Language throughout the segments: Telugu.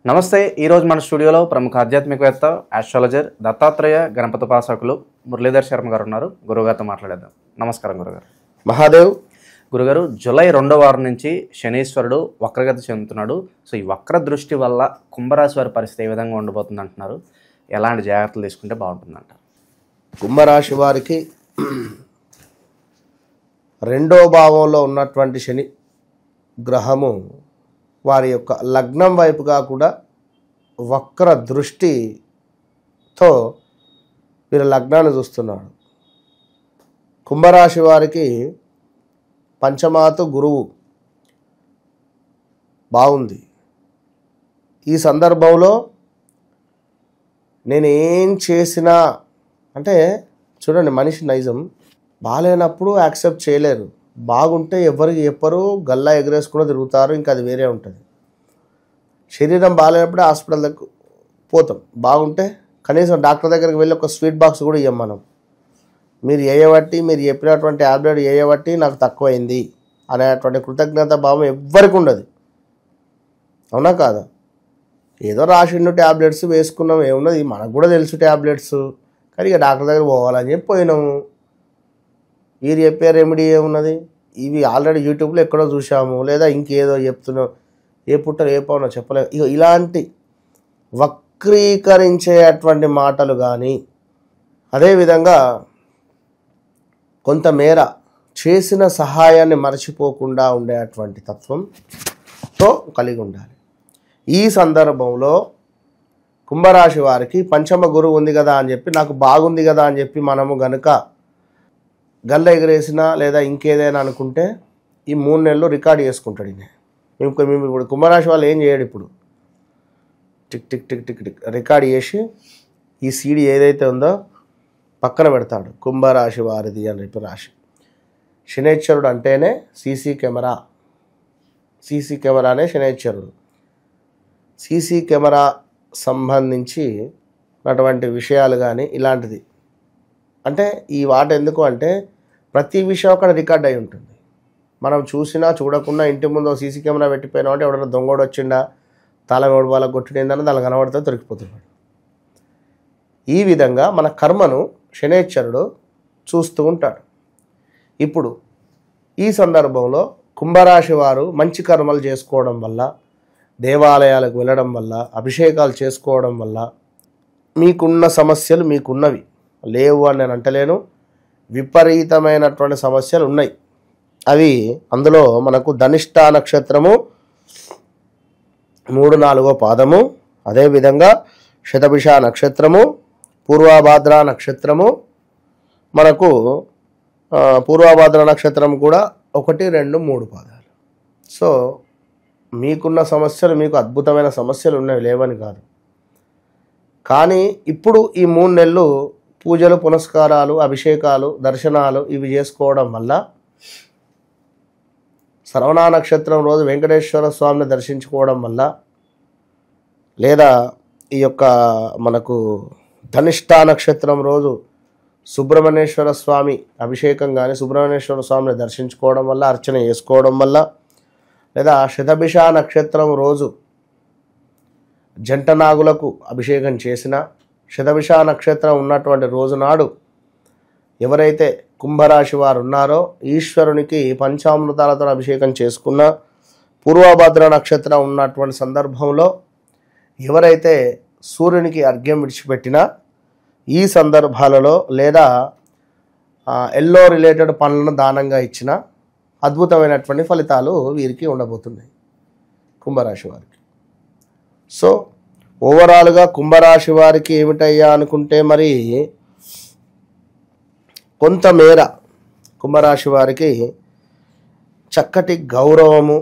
నమస్తే. ఈరోజు మన స్టూడియోలో ప్రముఖ ఆధ్యాత్మికవేత్త ఆస్ట్రాలజర్ దత్తాత్రేయ గణపతోపాసకులు మురళీధర్ శర్మ గారు ఉన్నారు. గురుగారితో మాట్లాడేద్దాం. నమస్కారం గురుగారు. మహాదేవ్. గురుగారు, జూలై 2వ వారం నుంచి శనీశ్వరుడు వక్రగతి చెందుతున్నాడు. సో ఈ వక్ర దృష్టి వల్ల కుంభరాశి వారి పరిస్థితి ఏ విధంగా ఉండబోతుంది అంటున్నారు? ఎలాంటి జాగ్రత్తలు తీసుకుంటే బాగుంటుందంట? కుంభరాశి వారికి 2వ భావంలో ఉన్నటువంటి శని గ్రహము వారి యొక్క లగ్నం వైపుగా కూడా వక్ర దృష్టితో వీరి లగ్నాన్ని చూస్తున్నాడు. కుంభరాశి వారికి పంచమాతు గురువు బాగుంది. ఈ సందర్భంలో నేనేం చేసినా అంటే చూడండి, మనిషి నైజం బాగాలేనప్పుడు యాక్సెప్ట్ చేయలేరు, బాగుంటే ఎవరికి చెప్పరు, గల్లా ఎగరేసుకుని తిరుగుతారు, ఇంకా అది వేరే ఉంటుంది. శరీరం బాగాలేనప్పుడే హాస్పిటల్ దగ్గర పోతాం, బాగుంటే కనీసం డాక్టర్ దగ్గరికి వెళ్ళి ఒక స్వీట్ బాక్స్ కూడా ఇవ్వం మనం. మీరు చేయబట్టి, మీరు చెప్పినటువంటి ట్యాబ్లెట్ చేయబట్టి నాకు తక్కువైంది అనేటువంటి కృతజ్ఞత భావం ఎవ్వరికి ఉండదు. అవునా కాదా? ఏదో రాసిండు ట్యాబ్లెట్స్ వేసుకున్నాం, ఏమున్నది, మనకు కూడా తెలుసు ట్యాబ్లెట్స్, కానీ ఇక డాక్టర్ దగ్గర పోవాలని చెప్పి పోయినాము. వీరు చెప్పే రెమెడీ ఏమున్నది, ఇవి ఆల్రెడీ యూట్యూబ్లో ఎక్కడో చూసాము, లేదా ఇంకేదో చెప్తున్నాం, ఏ పుట్టరు ఏ పవనో చెప్పలేము. ఇక ఇలాంటి వక్రీకరించేటువంటి మాటలు కానీ, అదేవిధంగా కొంతమేర చేసిన సహాయాన్ని మర్చిపోకుండా ఉండేటువంటి తత్వంతో కలిగి ఉండాలి. ఈ సందర్భంలో కుంభరాశి వారికి పంచమ గురువు ఉంది కదా అని చెప్పి, నాకు బాగుంది కదా అని చెప్పి మనము గనుక గల్ల ఎగరేసినా లేదా ఇంకేదైనా అనుకుంటే ఈ 3 నెలలు రికార్డ్ చేసుకుంటాడు. మేము ఇప్పుడు కుంభరాశి వాళ్ళు ఏం చేయడు, ఇప్పుడు tick tick tick tick tick record చేసి ఈ సీడీ ఏదైతే ఉందో పక్కన పెడతాడు. కుంభరాశి వారిది అని చెప్పి రాశి. శనైశ్వరుడు అంటేనే సీసీ కెమెరానే శనైశ్వరుడు. సీసీ కెమెరా సంబంధించి అటువంటి విషయాలు కానీ ఇలాంటిది అంటే ఈ వాట ఎందుకు అంటే ప్రతి విషయం అక్కడ రికార్డ్ అయి ఉంటుంది. మనం చూసినా చూడకుండా ఇంటి ముందు సీసీ కెమెరా పెట్టిపోయినా అంటే ఎవడన్నా దొంగోడు వచ్చిండా, తాళం ఎవడు వాళ్ళకి కొట్టిందని దానికి కనబడితే దొరికిపోతున్నాడు. ఈ విధంగా మన కర్మను శనైశ్వరుడు చూస్తూ ఉంటాడు. ఇప్పుడు ఈ సందర్భంలో కుంభరాశి వారు మంచి కర్మలు చేసుకోవడం వల్ల, దేవాలయాలకు వెళ్ళడం వల్ల, అభిషేకాలు చేసుకోవడం వల్ల మీకున్న సమస్యలు మీకున్నవి లేవు అని నేను అంటలేను. విపరీతమైనటువంటి సమస్యలు ఉన్నాయి. అవి అందులో మనకు ధనిష్ట నక్షత్రము 3-4వ పాదము, అదేవిధంగా శతభిష నక్షత్రము, పూర్వభాద్ర నక్షత్రము, మనకు పూర్వభాద్ర నక్షత్రం కూడా 1, 2, 3 పాదాలు. సో మీకున్న సమస్యలు మీకు అద్భుతమైన సమస్యలు ఉన్నాయి, లేవని కాదు. కానీ ఇప్పుడు ఈ 3 నెలలు పూజలు, పునస్కారాలు, అభిషేకాలు, దర్శనాలు ఇవి చేసుకోవడం వల్ల, శ్రవణ నక్షత్రం రోజు వెంకటేశ్వర స్వామిని దర్శించుకోవడం వల్ల, లేదా ఈ యొక్క మనకు ధనిష్ట నక్షత్రం రోజు సుబ్రహ్మణ్యేశ్వర స్వామి అభిషేకం కానీ, సుబ్రహ్మణ్యేశ్వర స్వామిని దర్శించుకోవడం వల్ల, అర్చన చేసుకోవడం వల్ల, లేదా శతభిష నక్షత్రం రోజు జంట నాగులకు అభిషేకం చేసిన, శతభిష నక్షత్రం ఉన్నటువంటి రోజు నాడు ఎవరైతే కుంభరాశి వారు ఉన్నారో ఈశ్వరునికి పంచామృతాలతో అభిషేకం చేసుకున్న, పూర్వభద్ర నక్షత్రం ఉన్నటువంటి సందర్భంలో ఎవరైతే సూర్యునికి అర్ఘ్యం విడిచిపెట్టినా, ఈ సందర్భాలలో లేదా ఎల్లో రిలేటెడ్ పనులను దానంగా ఇచ్చిన అద్భుతమైనటువంటి ఫలితాలు వీరికి ఉండబోతున్నాయి కుంభరాశి వారికి. సో ఓవరాల్గా కుంభరాశి వారికి ఏమిటయ్యా అనుకుంటే, మరి కొంతమేర కుంభరాశి వారికి చక్కటి గౌరవము,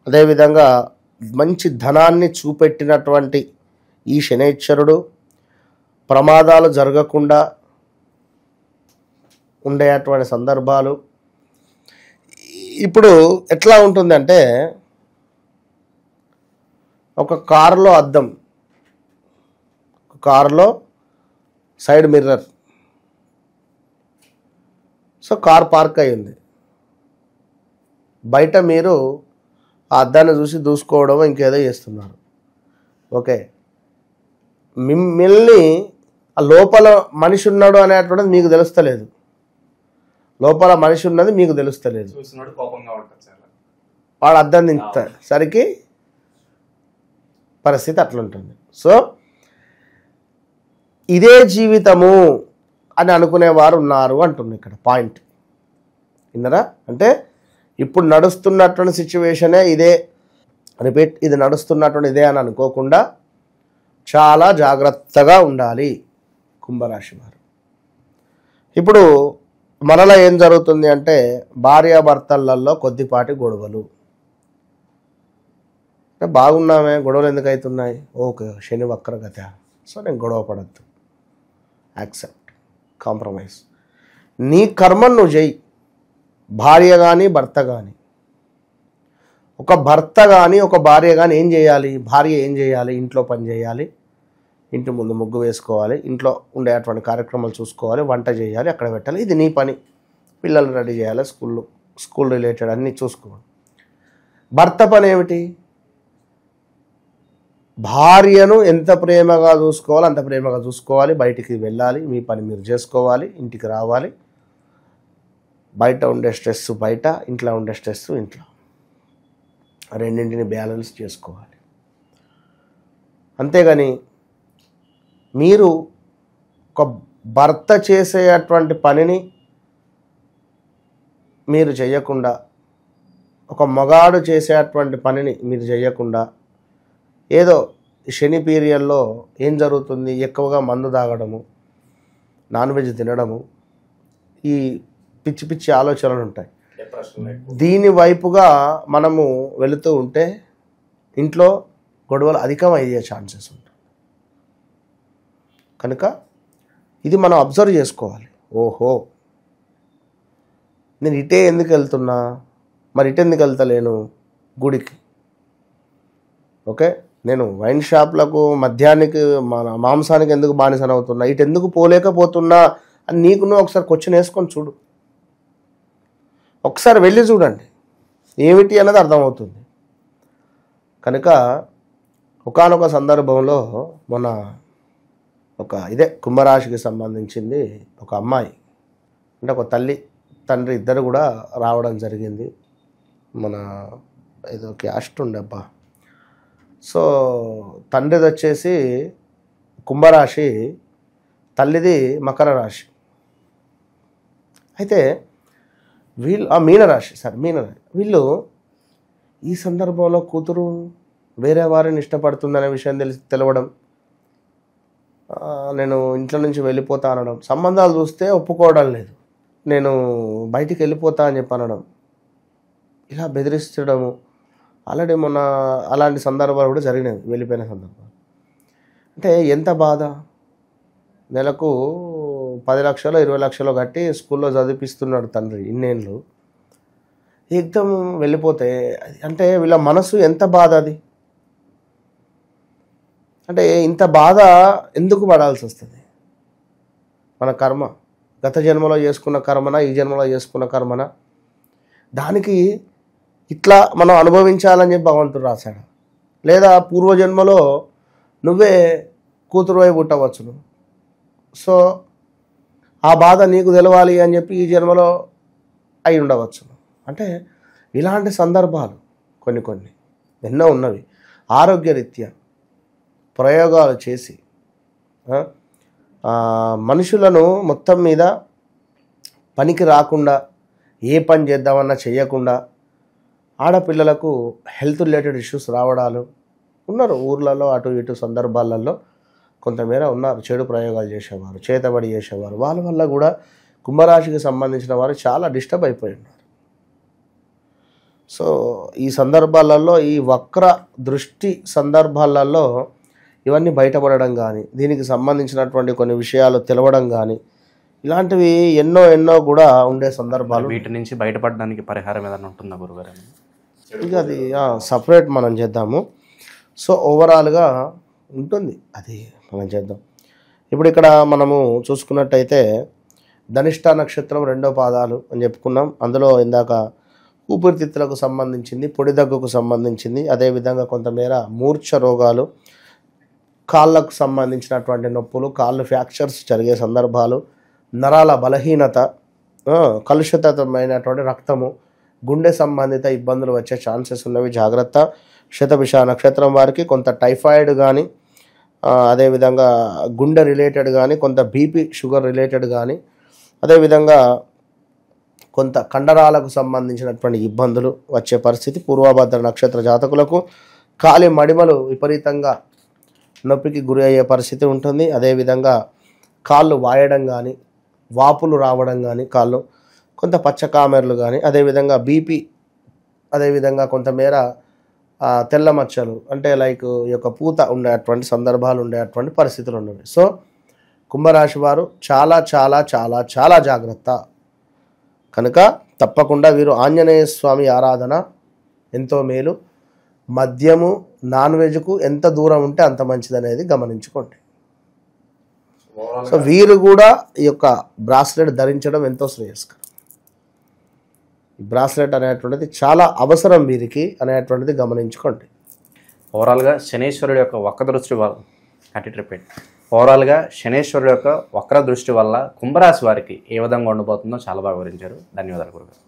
అదేవిధంగా మంచి ధనాన్ని చూపెట్టినటువంటి ఈ శనైశ్వరుడు ప్రమాదాలు జరగకుండా ఉండేటువంటి సందర్భాలు. ఇప్పుడు ఎట్లా ఉంటుందంటే, ఒక కారులో అద్దం, కారులో side mirror, so car park అయ్యింది, బయట మీరు ఆ అద్దాన్ని చూసి దూసుకోవడం ఇంకేదో చేస్తున్నారు. ఓకే, మిమ్మల్ని ఆ లోపల మనిషి ఉన్నాడు అనేటువంటిది మీకు తెలుస్తలేదు, లోపల మనిషి ఉన్నది మీకు తెలుస్తలేదు. వాడు అద్దం దించేసరికి పరిస్థితి అట్లుంటుంది. సో ఇదే జీవితము అని అనుకునేవారు ఉన్నారు అంటుంది ఇక్కడ పాయింట్. విన్నరా? అంటే ఇప్పుడు నడుస్తున్నటువంటి సిచ్యువేషనే ఇదే, రిపీట్, ఇది నడుస్తున్నటువంటి ఇదే అని అనుకోకుండా చాలా జాగ్రత్తగా ఉండాలి కుంభరాశి వారు. ఇప్పుడు మనలో ఏం జరుగుతుంది అంటే భార్యాభర్తలలో కొద్దిపాటి గొడవలు. బాగున్నామే, గొడవలు ఎందుకు అవుతున్నాయి? ఓకే, శని వక్రగత, సో నేను గొడవ పడద్దు, యాక్సెప్ట్, కాంప్రమైజ్. నీ కర్మను నువ్వు చెయ్యి. భార్య కానీ భర్త కానీ, ఒక భర్త కానీ ఒక భార్య కానీ ఏం చేయాలి? భార్య ఏం చేయాలి? ఇంట్లో పని చేయాలి, ఇంటి ముందు ముగ్గు వేసుకోవాలి, ఇంట్లో ఉండేటువంటి కార్యక్రమాలు చూసుకోవాలి, వంట చేయాలి, అక్కడ పెట్టాలి. ఇది నీ పని. పిల్లలు రెడీ చేయాలి, స్కూల్ రిలేటెడ్ అన్నీ చూసుకోవాలి. భర్త పని ఏమిటి? భార్యను ఎంత ప్రేమగా చూసుకోవాలి అంత ప్రేమగా చూసుకోవాలి. బయటికి వెళ్ళాలి, మీ పని మీరు చేసుకోవాలి, ఇంటికి రావాలి. బయట ఉండే స్ట్రెస్ బయట, ఇంట్లో ఉండే స్ట్రెస్ ఇంట్లో, రెండింటిని బ్యాలెన్స్ చేసుకోవాలి. అంతేగాని మీరు ఒక భర్త చేసేటువంటి పనిని మీరు చేయకుండా, ఒక మగాడు చేసేటువంటి పనిని మీరు చేయకుండా, ఏదో శని పీరియడ్లో ఏం జరుగుతుంది? ఎక్కువగా మందు తాగడము, నాన్ వెజ్ తినడము, ఈ పిచ్చి పిచ్చి ఆలోచనలు ఉంటాయి. దీని వైపుగా మనము వెళుతూ ఉంటే ఇంట్లో గొడవలు అధికం అయ్యే ఛాన్సెస్ ఉంటాయి. కనుక ఇది మనం అబ్జర్వ్ చేసుకోవాలి. ఓహో, నేను ఇటే ఎందుకు వెళ్తున్నా, మరి ఇటు ఎందుకు వెళ్తలేను గుడికి? ఓకే, నేను వైన్ షాప్లకు మద్యానికి మాంసానికి ఎందుకు బానిసనవుతున్నా, ఇటు ఎందుకు పోలేకపోతున్నా అని నీకు నువ్వు ఒకసారి క్వశ్చన్ వేసుకొని చూడు. ఒకసారి వెళ్ళి చూడండి, ఏమిటి అన్నది అర్థమవుతుంది. కనుక ఒకానొక సందర్భంలో మొన్న ఒక ఇదే కుంభరాశికి సంబంధించింది ఒక అమ్మాయి, అంటే ఒక తల్లి తండ్రి ఇద్దరు కూడా రావడం జరిగింది. మన ఏదో క్యాస్ట్ ఉండబ్బా. సో తండ్రిది వచ్చేసి కుంభరాశి, తల్లిది మకర రాశి. అయితే వీళ్ళు మీనరాశి. వీళ్ళు ఈ సందర్భంలో కూతురు వేరే వారిని ఇష్టపడుతుందనే విషయం తెలవడం, నేను ఇంట్లో నుంచి వెళ్ళిపోతా అనడం, సంబంధాలు చూస్తే ఒప్పుకోవడం లేదు, నేను బయటికి వెళ్ళిపోతా అని చెప్పి అనడం, ఇలా బెదిరిస్తడము. ఆల్రెడీ మొన్న అలాంటి సందర్భాలు కూడా జరిగినాయి, వెళ్ళిపోయిన సందర్భాలు. అంటే ఎంత బాధ! నెలకు 10 లక్షలు 20 లక్షలు కట్టి స్కూల్లో చదివిపిస్తున్నాడు తండ్రి ఇన్నేళ్ళు, ఏకదం వెళ్ళిపోతే అంటే వీళ్ళ మనసు ఎంత బాధ! అది అంటే ఇంత బాధ ఎందుకు పడాల్సి వస్తుంది? మన కర్మ, గత జన్మలో చేసుకున్న కర్మన, ఈ జన్మలో చేసుకున్న కర్మన, దానికి ఇట్లా మనం అనుభవించాలని చెప్పి భగవంతుడు రాశాడు. లేదా పూర్వజన్మలో నువ్వే కూతురు వైపు పుట్టవచ్చును, సో ఆ బాధ నీకు తెలవాలి అని చెప్పి ఈ జన్మలో అయి ఉండవచ్చు. అంటే ఇలాంటి సందర్భాలు కొన్ని ఎన్నో ఉన్నవి. ఆరోగ్యరీత్యా ప్రయోగాలు చేసి మనుషులను మొత్తం మీద పనికి రాకుండా, ఏ పని చేద్దామన్నా చేయకుండా, ఆడపిల్లలకు హెల్త్ రిలేటెడ్ ఇష్యూస్ రావడాలు ఉన్నారు ఊర్లలో, అటు ఇటు సందర్భాలలో కొంతమేర ఉన్నారు. చెడు ప్రయోగాలు చేసేవారు, చేతబడి చేసేవారు, వాళ్ళ వల్ల కూడా కుంభరాశికి సంబంధించిన వారు చాలా డిస్టర్బ్ అయిపోయి ఉన్నారు. సో ఈ సందర్భాలలో, ఈ వక్ర దృష్టి సందర్భాలలో ఇవన్నీ బయటపడడం కానీ, దీనికి సంబంధించినటువంటి కొన్ని విషయాలు తెలవడం కానీ, ఇలాంటివి ఎన్నో కూడా ఉండే సందర్భాలు. వీటి నుంచి బయటపడడానికి పరిహారం ఏదైనా ఉంటుందా గురుగారు? ఇక అది సపరేట్ మనం చేద్దాము. సో ఓవరాల్గా ఉంటుంది, అది మనం చేద్దాం. ఇప్పుడు ఇక్కడ మనము చూసుకున్నట్టయితే ధనిష్ట నక్షత్రం 2వ పాదాలు అని చెప్పుకున్నాం. అందులో ఇందాక ఊపిరితిత్తులకు సంబంధించింది, పొడి దగ్గుకు సంబంధించింది, అదేవిధంగా కొంతమేర మూర్ఛ రోగాలు, కాళ్ళకు సంబంధించినటువంటి నొప్పులు, కాళ్ళు ఫ్రాక్చర్స్ జరిగే సందర్భాలు, నరాల బలహీనత, కలుషితమైనటువంటి రక్తము, గుండె సంబంధిత ఇబ్బందులు వచ్చే ఛాన్సెస్ ఉన్నవి, జాగ్రత్త. శతభిష నక్షత్రం వారికి కొంత టైఫాయిడ్ కానీ, అదేవిధంగా గుండె రిలేటెడ్ కానీ, కొంత బీపీ షుగర్ రిలేటెడ్ కానీ, అదేవిధంగా కొంత కండరాలకు సంబంధించినటువంటి ఇబ్బందులు వచ్చే పరిస్థితి. పూర్వభద్ర నక్షత్ర జాతకులకు కాలి మడిమలు విపరీతంగా నొప్పికి గురి అయ్యే పరిస్థితి ఉంటుంది. అదేవిధంగా కాళ్ళు వాయడం కానీ, వాపులు రావడం కానీ, కాళ్ళు కొంత పచ్చకామెర్లు కానీ, అదేవిధంగా బీపీ, అదేవిధంగా కొంతమేర తెల్ల మచ్చలు అంటే లైక్ ఈ యొక్క పూత ఉండేటువంటి సందర్భాలు ఉండేటువంటి పరిస్థితులు ఉన్నవి. సో కుంభరాశి వారు చాలా చాలా చాలా చాలా జాగ్రత్త. కనుక తప్పకుండా వీరు ఆంజనేయ స్వామి ఆరాధన ఎంతో మేలు. మద్యము, నాన్ వెజ్కు ఎంత దూరం ఉంటే అంత మంచిది అనేది గమనించుకోండి. సో వీరు కూడా ఈ యొక్క బ్రాస్లెట్ ధరించడం ఎంతో శ్రేయస్కరం. ఈ బ్రాస్లెట్ అనేటువంటిది చాలా అవసరం వీరికి అనేటువంటిది గమనించుకోండి. ఓవరాల్గా శనేశ్వరుడు యొక్క వక్ర దృష్టి వల్ల ఓవరాల్గా శనేశ్వరుడు యొక్క వక్ర దృష్టి వల్ల కుంభరాశి వారికి ఏ విధంగా ఉండబోతుందో చాలా బాగా వివరించారు. ధన్యవాదాలు గురుగారు.